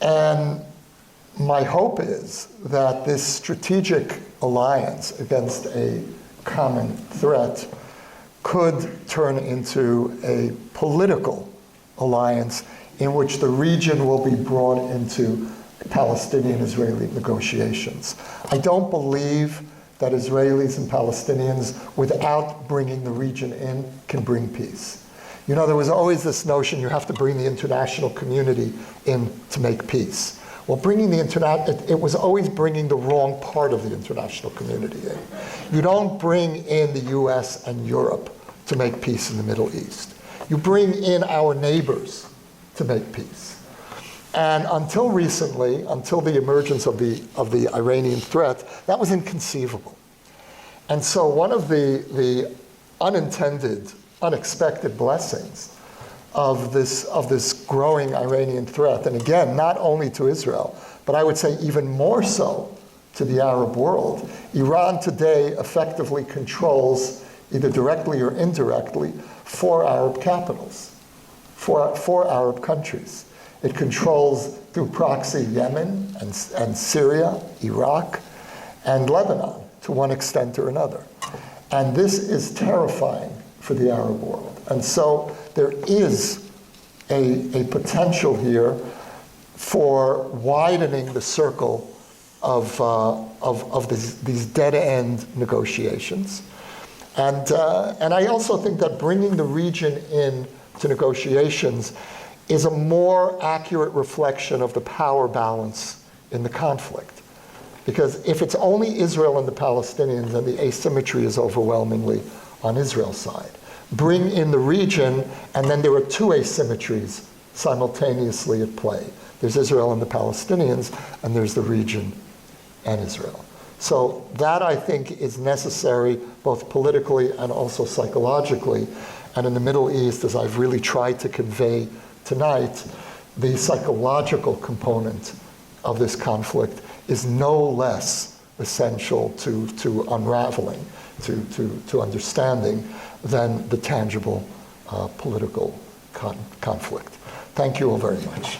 And my hope is that this strategic alliance against a common threat could turn into a political alliance in which the region will be brought into Palestinian-Israeli negotiations. I don't believe that Israelis and Palestinians, without bringing the region in, can bring peace. You know, there was always this notion you have to bring the international community in to make peace. Well, it was always bringing the wrong part of the international community in. You don't bring in the US and Europe to make peace in the Middle East. You bring in our neighbors to make peace. And until recently, until the emergence of the Iranian threat, that was inconceivable. And so one of the unintended, unexpected blessings of this growing Iranian threat, and again, not only to Israel, but I would say even more so to the Arab world. Iran today effectively controls, either directly or indirectly, 4 Arab capitals, four Arab countries. It controls, through proxy, Yemen and Syria, Iraq, and Lebanon, to one extent or another. And this is terrifying for the Arab world. And so there is a potential here for widening the circle of these dead-end negotiations. And I also think that bringing the region in to negotiations is a more accurate reflection of the power balance in the conflict. Because if it's only Israel and the Palestinians, then the asymmetry is overwhelmingly on Israel's side. Bring in the region, and then there are 2 asymmetries simultaneously at play. There's Israel and the Palestinians, and there's the region and Israel. So that, I think, is necessary both politically and also psychologically. And in the Middle East, as I've really tried to convey tonight, the psychological component of this conflict is no less essential to unraveling, to understanding, than the tangible political conflict. Thank you all very much.